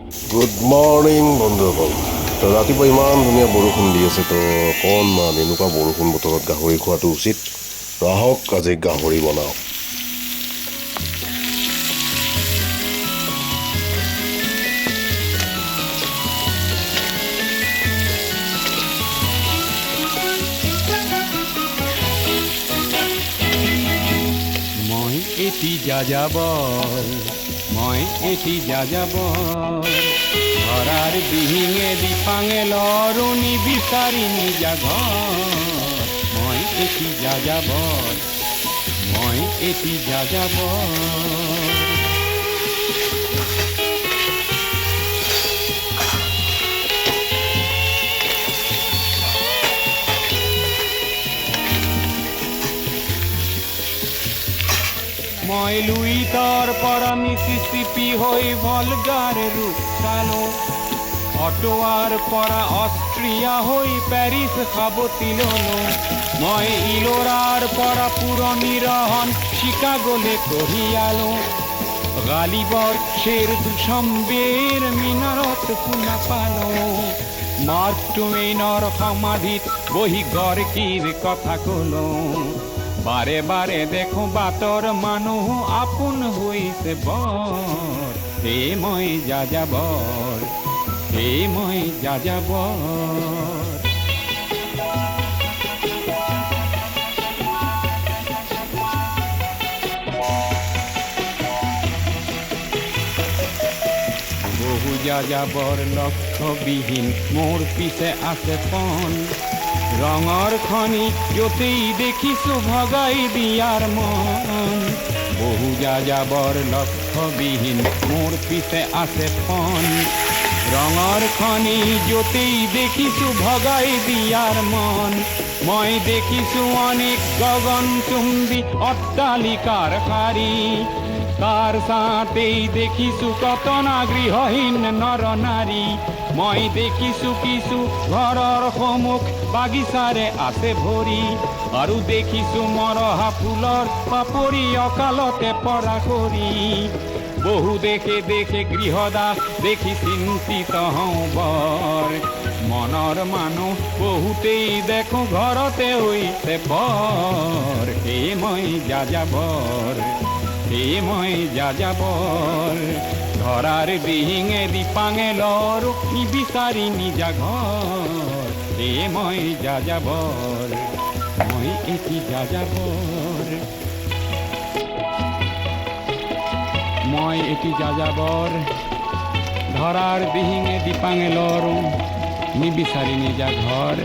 Good morning বন্ধুসকল। তো ৰাতিপুৱা ইমান ধুনীয়া বৰষুণ দি আছে, তো অকণমান এনেকুৱা বৰষুণ বতৰত গাহৰি খোৱাটো উচিত। তো আহক আজি গাহৰি বনাওঁ। মই এটি যাযাবৰ, মই এটি যাযাবৰ, ধৰাৰ বিহিঙে দিপাঙে লৰণি বিচাৰি নিজা ঘৰ। মই এটি যাযাবৰ, মই এটি যাযাবৰ। মই লুইতৰ পৰা মিছিছিপি হৈ ভলগাৰ ৰূপ চালোঁ, অটোৱাৰ পৰা অষ্ট্ৰিয়া হৈ পেৰিছ সাৱটি ললোঁ। মই ইলোৰাৰ পৰা পুৰণি ৰহন চিকাগোলে কঢ়িয়ালোঁ, গালিবৰ শ্বেৰ দুচম্বেৰ মিনাৰত শুনা পালোঁ। মাৰ্ক টুৱেইনৰ সমাধিত বহি গৰ্কিৰ কথা কলোঁ। বাৰে বাৰে দেখো বাটৰ মানুহ আপোন হৈছে বৰ। হে মই যাযাবৰ, হে মই যাযাবৰ। বহু যাযাবৰ লক্ষ্যবিহীন মোৰ পিছে আছে পণ। ৰঙৰ খনি য'তেই দেখিছোঁ ভগাই দিয়াৰ মন। বহু যাযাবৰ লক্ষ্যবিহীন মোৰ পিছে আছে পণ। ৰঙৰ খনি য'তেই দেখিছোঁ ভগাই দিয়াৰ মন। মই দেখিছোঁ অনেক গগনচুম্বী অট্টালিকাৰ শাৰী, তাৰ ছাতেই দেখিছোঁ কতনা গৃহহীন নৰ নাৰী। মই দেখিছোঁ কিছু ঘৰৰ সন্মুখ বাগিচাৰে আছে ভৰি, আৰু দেখিছোঁ মৰহা ফুলৰ পাপৰি অকালতে পৰা কৰি। বহু দেখে দেখে গৃহদাস দেখি চিন্তিত হওঁ বৰ। মনৰ মানুহ বহুতেই দেখোঁ ঘৰতে হৈছে পৰ। হে মই যাযাবৰ, হে মই যাযাবৰ, ধৰাৰ বিহিঙে দিপাঙে লৰো নিবিচাৰি নিজা ঘৰ। হে মই যাযাবৰ, মই এটি যাযাবৰ, মই এটি যাযাবৰ, ধৰাৰ বিহিঙে দিপাঙে লৰো নিবিচাৰি নিজা ঘৰ।